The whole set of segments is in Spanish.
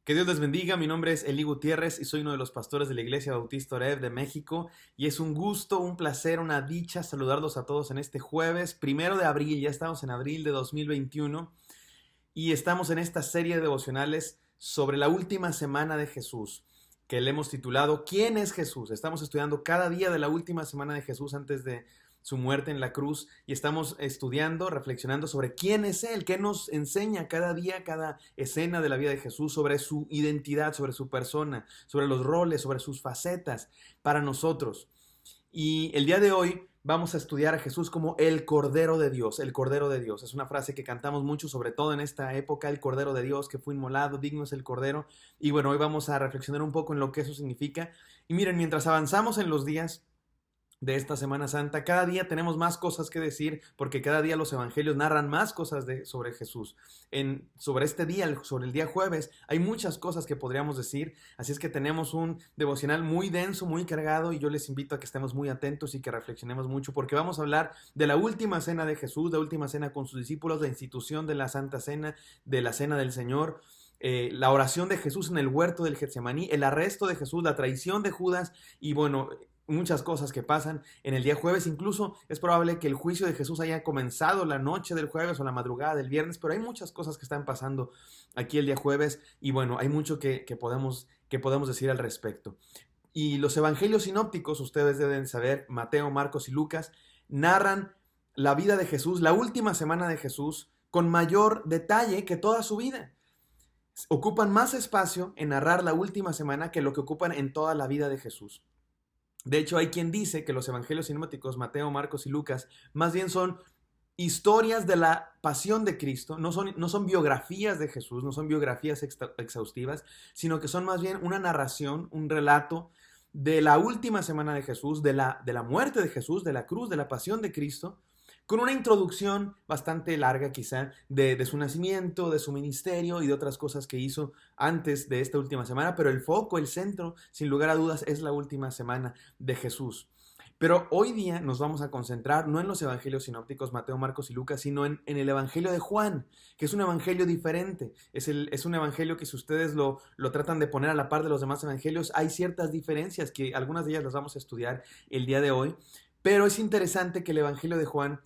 Que Dios les bendiga, mi nombre es Eli Gutiérrez y soy uno de los pastores de la Iglesia Bautista Oreb de México y es un gusto, un placer, una dicha saludarlos a todos en este jueves 1 de abril. Ya estamos en abril de 2021 y estamos en esta serie de devocionales sobre la última semana de Jesús, que le hemos titulado ¿Quién es Jesús? Estamos estudiando cada día de la última semana de Jesús antes de su muerte en la cruz y estamos estudiando, reflexionando sobre quién es Él, qué nos enseña cada día, cada escena de la vida de Jesús, sobre su identidad, sobre su persona, sobre los roles, sobre sus facetas para nosotros. Y el día de hoy vamos a estudiar a Jesús como el Cordero de Dios, el Cordero de Dios. Es una frase que cantamos mucho, sobre todo en esta época, el Cordero de Dios que fue inmolado, digno es el Cordero. Y bueno, hoy vamos a reflexionar un poco en lo que eso significa. Y miren, mientras avanzamos en los días de esta Semana Santa, cada día tenemos más cosas que decir porque cada día los evangelios narran más cosas sobre Jesús. Sobre este día, sobre el día jueves, hay muchas cosas que podríamos decir, así es que tenemos un devocional muy denso, muy cargado y yo les invito a que estemos muy atentos y que reflexionemos mucho porque vamos a hablar de la última cena de Jesús, la última cena con sus discípulos, la institución de la Santa Cena, de la Cena del Señor, la oración de Jesús en el huerto del Getsemaní, el arresto de Jesús, la traición de Judas y bueno, muchas cosas que pasan en el día jueves. Incluso es probable que el juicio de Jesús haya comenzado la noche del jueves o la madrugada del viernes, pero hay muchas cosas que están pasando aquí el día jueves y bueno, hay mucho que podemos decir al respecto. Y los evangelios sinópticos, ustedes deben saber, Mateo, Marcos y Lucas, narran la vida de Jesús, la última semana de Jesús, con mayor detalle que toda su vida. Ocupan más espacio en narrar la última semana que lo que ocupan en toda la vida de Jesús. De hecho, hay quien dice que los evangelios sinópticos, Mateo, Marcos y Lucas, más bien son historias de la pasión de Cristo, no son biografías de Jesús, no son biografías exhaustivas, sino que son más bien una narración, un relato de la última semana de Jesús, de la muerte de Jesús, de la cruz, de la pasión de Cristo, con una introducción bastante larga quizá de su nacimiento, de su ministerio y de otras cosas que hizo antes de esta última semana, pero el foco, el centro, sin lugar a dudas, es la última semana de Jesús. Pero hoy día nos vamos a concentrar no en los evangelios sinópticos, Mateo, Marcos y Lucas, sino en el evangelio de Juan, que es un evangelio diferente. Es un evangelio que si ustedes lo tratan de poner a la par de los demás evangelios, hay ciertas diferencias que algunas de ellas las vamos a estudiar el día de hoy. Pero es interesante que el evangelio de Juan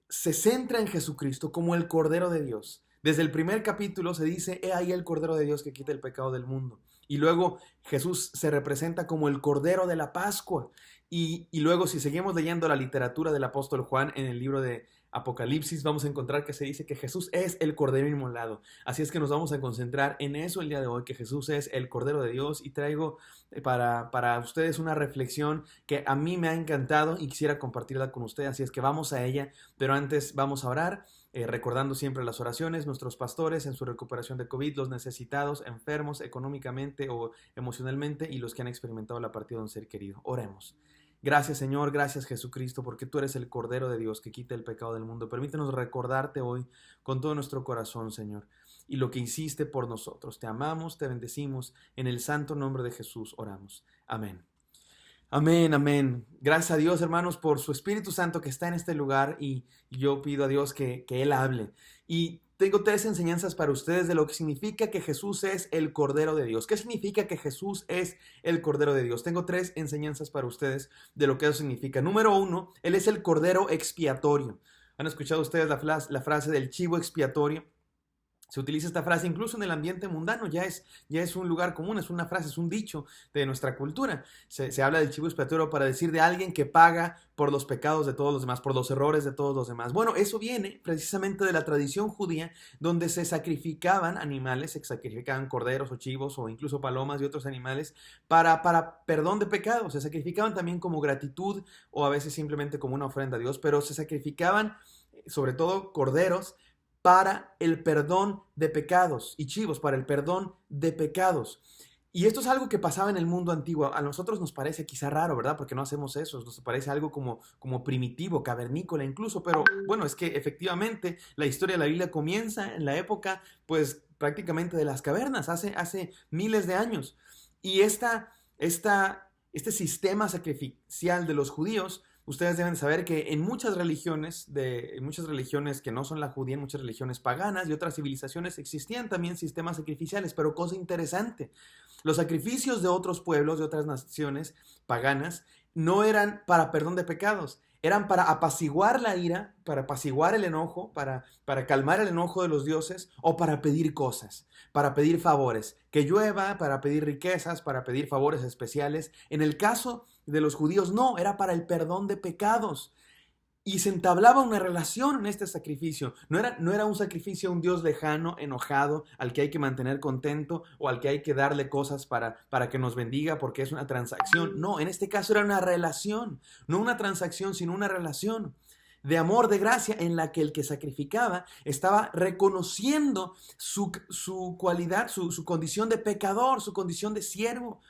se centra en Jesucristo como el Cordero de Dios. Desde el primer capítulo se dice, he ahí el Cordero de Dios que quita el pecado del mundo. Y luego Jesús se representa como el Cordero de la Pascua. Y luego si seguimos leyendo la literatura del apóstol Juan en el libro de Apocalipsis, vamos a encontrar que se dice que Jesús es el Cordero inmolado. Así es que nos vamos a concentrar en eso el día de hoy, que Jesús es el Cordero de Dios. Y traigo para ustedes una reflexión que a mí me ha encantado y quisiera compartirla con ustedes. Así es que vamos a ella, pero antes vamos a orar. Recordando siempre las oraciones, nuestros pastores en su recuperación de COVID, los necesitados, enfermos económicamente o emocionalmente y los que han experimentado la partida de un ser querido. Oremos. Gracias Señor, gracias Jesucristo, porque tú eres el Cordero de Dios que quita el pecado del mundo. Permítenos recordarte hoy con todo nuestro corazón, Señor, y lo que hiciste por nosotros. Te amamos, te bendecimos. En el santo nombre de Jesús oramos. Amén. Amén, amén. Gracias a Dios, hermanos, por su Espíritu Santo que está en este lugar y yo pido a Dios que Él hable. Y tengo 3 enseñanzas para ustedes de lo que significa que Jesús es el Cordero de Dios. ¿Qué significa que Jesús es el Cordero de Dios? Tengo 3 enseñanzas para ustedes de lo que eso significa. Número 1, Él es el Cordero expiatorio. ¿Han escuchado ustedes la frase del chivo expiatorio? Se utiliza esta frase incluso en el ambiente mundano, ya es un lugar común, es una frase, es un dicho de nuestra cultura. Se habla del chivo expiatorio para decir de alguien que paga por los pecados de todos los demás, por los errores de todos los demás. Bueno, eso viene precisamente de la tradición judía, donde se sacrificaban animales, se sacrificaban corderos o chivos o incluso palomas y otros animales para perdón de pecados. Se sacrificaban también como gratitud o a veces simplemente como una ofrenda a Dios, pero se sacrificaban sobre todo corderos para el perdón de pecados y chivos para el perdón de pecados. Y esto es algo que pasaba en el mundo antiguo. A nosotros nos parece quizá raro, ¿verdad? Porque no hacemos eso. Nos parece algo como primitivo, cavernícola incluso. Pero bueno, es que efectivamente la historia de la Biblia comienza en la época, pues prácticamente de las cavernas, hace miles de años. Y este sistema sacrificial de los judíos ustedes deben saber que en muchas religiones, que no son la judía, en muchas religiones paganas y otras civilizaciones existían también sistemas sacrificiales, pero cosa interesante, los sacrificios de otros pueblos, de otras naciones paganas, no eran para perdón de pecados, eran para apaciguar la ira, para apaciguar el enojo, para calmar el enojo de los dioses o para pedir cosas, para pedir favores, que llueva, para pedir riquezas, para pedir favores especiales. En el caso de los judíos no, era para el perdón de pecados. Y se entablaba una relación en este sacrificio. No era un sacrificio a un Dios lejano, enojado, al que hay que mantener contento o al que hay que darle cosas para que nos bendiga porque es una transacción. No, en este caso era una relación. No una transacción, sino una relación de amor, de gracia, en la que el que sacrificaba estaba reconociendo su cualidad, su condición de pecador, su condición de siervo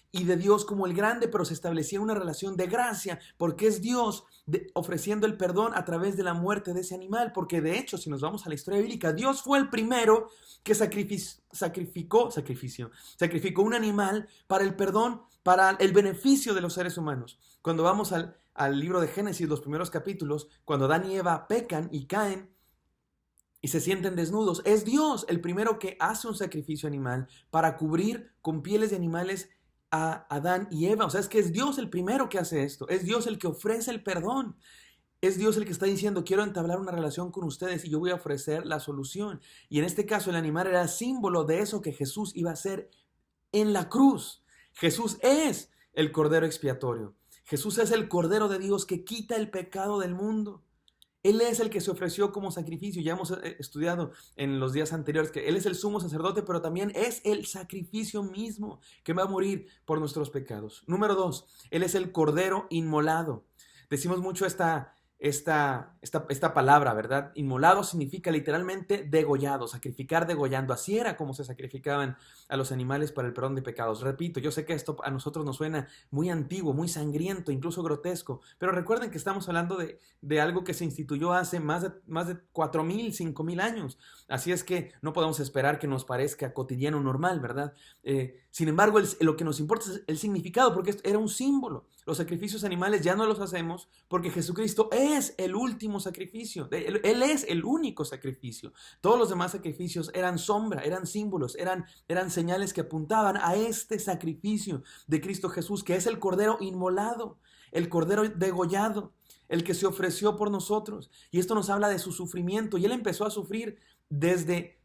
y de Dios como el grande, pero se establecía una relación de gracia, porque es Dios ofreciendo el perdón a través de la muerte de ese animal, porque de hecho, si nos vamos a la historia bíblica, Dios fue el primero que sacrificó un animal para el perdón, para el beneficio de los seres humanos. Cuando vamos al libro de Génesis, los primeros capítulos, cuando Adán y Eva pecan y caen, y se sienten desnudos, es Dios el primero que hace un sacrificio animal para cubrir con pieles de animales a Adán y Eva. O sea, es que es Dios el primero que hace esto. Es Dios el que ofrece el perdón. Es Dios el que está diciendo, quiero entablar una relación con ustedes y yo voy a ofrecer la solución. Y en este caso el animal era símbolo de eso que Jesús iba a hacer en la cruz. Jesús es el Cordero expiatorio. Jesús es el Cordero de Dios que quita el pecado del mundo. Él es el que se ofreció como sacrificio. Ya hemos estudiado en los días anteriores que Él es el sumo sacerdote, pero también es el sacrificio mismo que va a morir por nuestros pecados. Número 2, Él es el Cordero inmolado. Decimos mucho esta palabra, ¿verdad? Inmolado significa literalmente degollado, sacrificar degollando. Así era como se sacrificaban a los animales para el perdón de pecados. Repito, yo sé que esto a nosotros nos suena muy antiguo, muy sangriento, incluso grotesco, pero recuerden que estamos hablando de algo que se instituyó hace más de 4,000, 5,000 años. Así es que no podemos esperar que nos parezca cotidiano normal, ¿verdad? Sin embargo, lo que nos importa es el significado, porque esto era un símbolo. Los sacrificios animales ya no los hacemos porque Jesucristo es el último sacrificio. Él es el único sacrificio. Todos los demás sacrificios eran sombra, eran símbolos, eran señales que apuntaban a este sacrificio de Cristo Jesús, que es el Cordero inmolado, el Cordero degollado, el que se ofreció por nosotros. Y esto nos habla de su sufrimiento. Y Él empezó a sufrir desde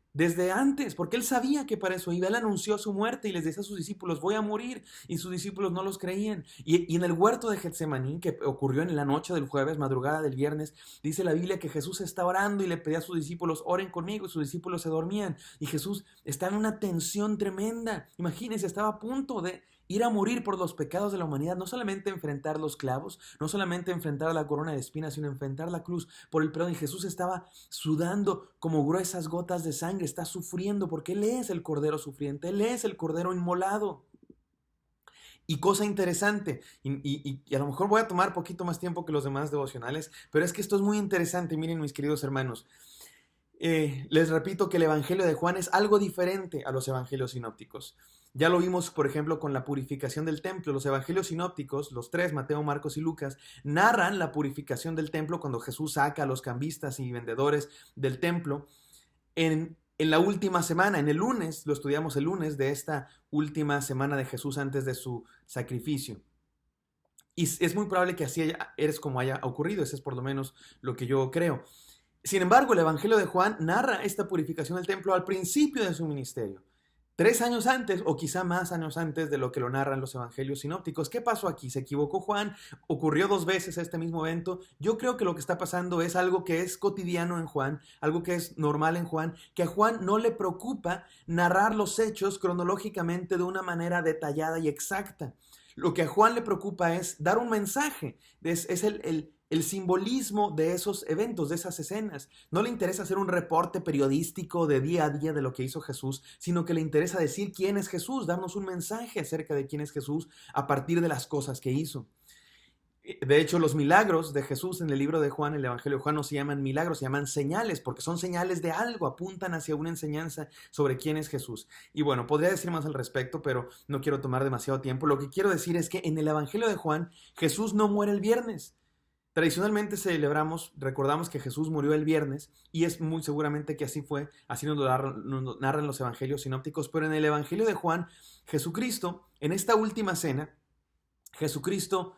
antes, porque Él sabía que para eso iba. Él anunció su muerte y les decía a sus discípulos, voy a morir, y sus discípulos no los creían. Y en el huerto de Getsemaní, que ocurrió en la noche del jueves, madrugada del viernes, dice la Biblia que Jesús está orando y le pedía a sus discípulos, oren conmigo, y sus discípulos se dormían, y Jesús está en una tensión tremenda. Imagínense, estaba a punto de ir a morir por los pecados de la humanidad, no solamente enfrentar los clavos, no solamente enfrentar la corona de espinas, sino enfrentar la cruz por el perdón. Y Jesús estaba sudando como gruesas gotas de sangre, está sufriendo porque Él es el Cordero sufriente, Él es el Cordero inmolado. Y cosa interesante, y a lo mejor voy a tomar poquito más tiempo que los demás devocionales, pero es que esto es muy interesante. Miren, mis queridos hermanos, les repito que el Evangelio de Juan es algo diferente a los evangelios sinópticos. Ya lo vimos, por ejemplo, con la purificación del templo. Los evangelios sinópticos, los tres, Mateo, Marcos y Lucas, narran la purificación del templo cuando Jesús saca a los cambistas y vendedores del templo. En la última semana, en el lunes, lo estudiamos el lunes de esta última semana de Jesús antes de su sacrificio. Y es muy probable que así eres como haya ocurrido. Eso es por lo menos lo que yo creo. Sin embargo, el Evangelio de Juan narra esta purificación del templo al principio de su ministerio. 3 años antes, o quizá más años antes de lo que lo narran los evangelios sinópticos. ¿Qué pasó aquí? ¿Se equivocó Juan? ¿Ocurrió 2 veces este mismo evento? Yo creo que lo que está pasando es algo que es cotidiano en Juan, algo que es normal en Juan, que a Juan no le preocupa narrar los hechos cronológicamente de una manera detallada y exacta. Lo que a Juan le preocupa es dar un mensaje, es el simbolismo de esos eventos, de esas escenas. No le interesa hacer un reporte periodístico de día a día de lo que hizo Jesús, sino que le interesa decir quién es Jesús, darnos un mensaje acerca de quién es Jesús a partir de las cosas que hizo. De hecho, los milagros de Jesús en el libro de Juan, el Evangelio de Juan, no se llaman milagros, se llaman señales, porque son señales de algo, apuntan hacia una enseñanza sobre quién es Jesús. Y bueno, podría decir más al respecto, pero no quiero tomar demasiado tiempo. Lo que quiero decir es que en el Evangelio de Juan, Jesús no muere el viernes. Tradicionalmente recordamos que Jesús murió el viernes y es muy seguramente que así fue, así nos lo narran los evangelios sinópticos, pero en el evangelio de Juan, Jesucristo, en esta última cena, Jesucristo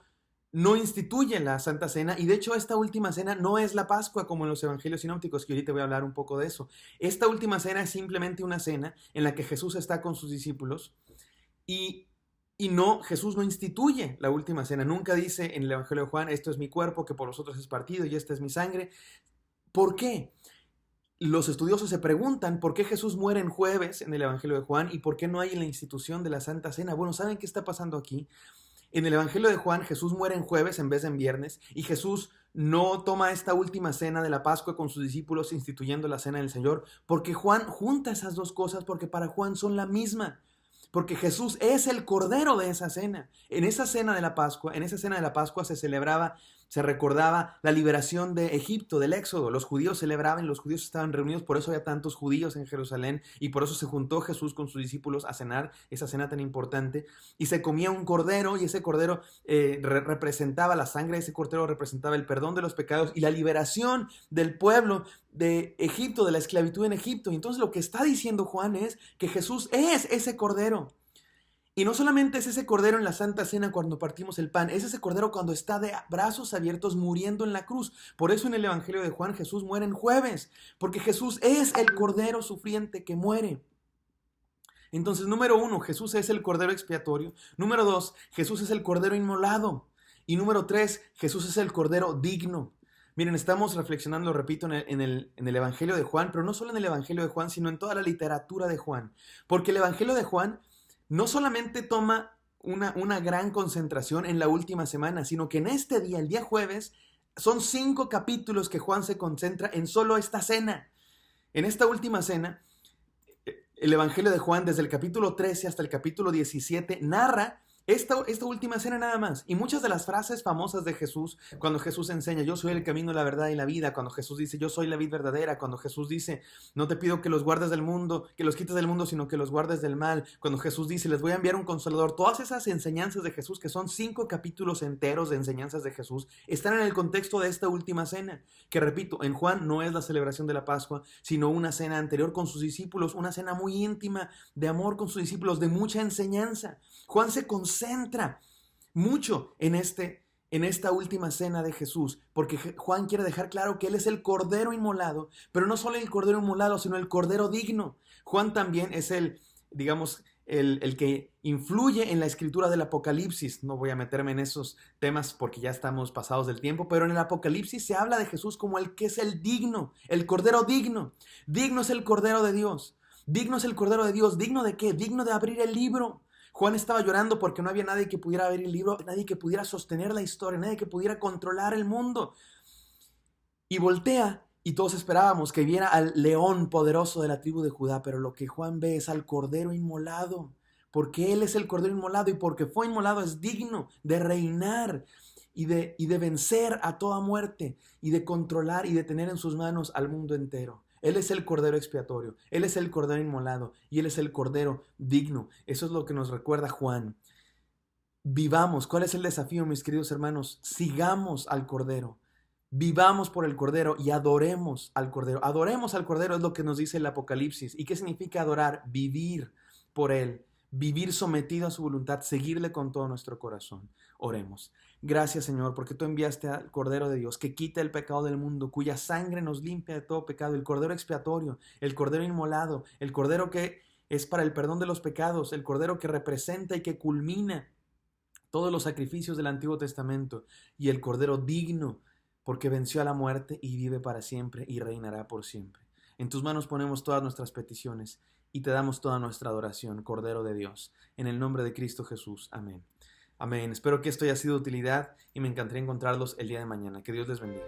no instituye la Santa Cena y de hecho esta última cena no es la Pascua como en los evangelios sinópticos, que ahorita voy a hablar un poco de eso. Esta última cena es simplemente una cena en la que Jesús está con sus discípulos y no, Jesús no instituye la última cena. Nunca dice en el Evangelio de Juan, esto es mi cuerpo que por vosotros es partido y esta es mi sangre. ¿Por qué? Los estudiosos se preguntan por qué Jesús muere en jueves en el Evangelio de Juan y por qué no hay en la institución de la Santa Cena. Bueno, ¿saben qué está pasando aquí? En el Evangelio de Juan, Jesús muere en jueves en vez de en viernes y Jesús no toma esta última cena de la Pascua con sus discípulos instituyendo la cena del Señor, porque Juan junta esas dos cosas porque para Juan son la misma. Porque Jesús es el cordero de esa cena. En esa cena de la Pascua se recordaba la liberación de Egipto, del Éxodo. Los judíos celebraban, los judíos estaban reunidos, por eso había tantos judíos en Jerusalén y por eso se juntó Jesús con sus discípulos a cenar, esa cena tan importante. Y se comía un cordero y ese cordero representaba, la sangre de ese cordero representaba el perdón de los pecados y la liberación del pueblo de Egipto, de la esclavitud en Egipto. Y entonces lo que está diciendo Juan es que Jesús es ese cordero. Y no solamente es ese cordero en la Santa Cena cuando partimos el pan, es ese cordero cuando está de brazos abiertos muriendo en la cruz. Por eso en el Evangelio de Juan Jesús muere en jueves, porque Jesús es el cordero sufriente que muere. Entonces, número 1, Jesús es el cordero expiatorio. Número 2, Jesús es el cordero inmolado. Y número 3, Jesús es el cordero digno. Miren, estamos reflexionando, repito, en el Evangelio de Juan, pero no solo en el Evangelio de Juan, sino en toda la literatura de Juan. Porque el Evangelio de Juan no solamente toma una gran concentración en la última semana, sino que en este día, el día jueves, son 5 capítulos que Juan se concentra en solo esta cena. En esta última cena, el Evangelio de Juan, desde el capítulo 13 hasta el capítulo 17, narra esta última cena nada más. Y muchas de las frases famosas de Jesús, cuando Jesús enseña, yo soy el camino, la verdad y la vida, cuando Jesús dice, yo soy la vid verdadera, cuando Jesús dice, no te pido que los guardes del mundo, que los quites del mundo, sino que los guardes del mal, cuando Jesús dice, les voy a enviar un consolador, todas esas enseñanzas de Jesús, que son 5 capítulos enteros de enseñanzas de Jesús, están en el contexto de esta última cena, que repito, en Juan no es la celebración de la Pascua, sino una cena anterior con sus discípulos, una cena muy íntima, de amor con sus discípulos, de mucha enseñanza. Juan se concentra mucho en esta última cena de Jesús, porque Juan quiere dejar claro que Él es el Cordero inmolado, pero no solo el Cordero inmolado, sino el Cordero digno. Juan también es el que influye en la escritura del Apocalipsis. No voy a meterme en esos temas porque ya estamos pasados del tiempo, pero en el Apocalipsis se habla de Jesús como el que es el digno, el Cordero digno. Digno es el Cordero de Dios. Digno es el Cordero de Dios. ¿Digno de qué? Digno de abrir el libro. Juan estaba llorando porque no había nadie que pudiera abrir el libro, nadie que pudiera sostener la historia, nadie que pudiera controlar el mundo. Y voltea y todos esperábamos que viera al león poderoso de la tribu de Judá, pero lo que Juan ve es al Cordero inmolado, porque Él es el Cordero inmolado y porque fue inmolado es digno de reinar y de vencer a toda muerte y de controlar y de tener en sus manos al mundo entero. Él es el Cordero expiatorio, Él es el Cordero inmolado y Él es el Cordero digno. Eso es lo que nos recuerda Juan. Vivamos. ¿Cuál es el desafío, mis queridos hermanos? Sigamos al Cordero. Vivamos por el Cordero y adoremos al Cordero. Adoremos al Cordero es lo que nos dice el Apocalipsis. ¿Y qué significa adorar? Vivir por Él. Vivir sometido a su voluntad, seguirle con todo nuestro corazón. Oremos. Gracias, Señor, porque tú enviaste al Cordero de Dios que quita el pecado del mundo, cuya sangre nos limpia de todo pecado, el Cordero expiatorio, el Cordero inmolado, el Cordero que es para el perdón de los pecados, el Cordero que representa y que culmina todos los sacrificios del Antiguo Testamento, y el Cordero digno, porque venció a la muerte y vive para siempre y reinará por siempre. En tus manos ponemos todas nuestras peticiones y te damos toda nuestra adoración, Cordero de Dios, en el nombre de Cristo Jesús. Amén. Amén. Espero que esto haya sido de utilidad y me encantaría encontrarlos el día de mañana. Que Dios les bendiga.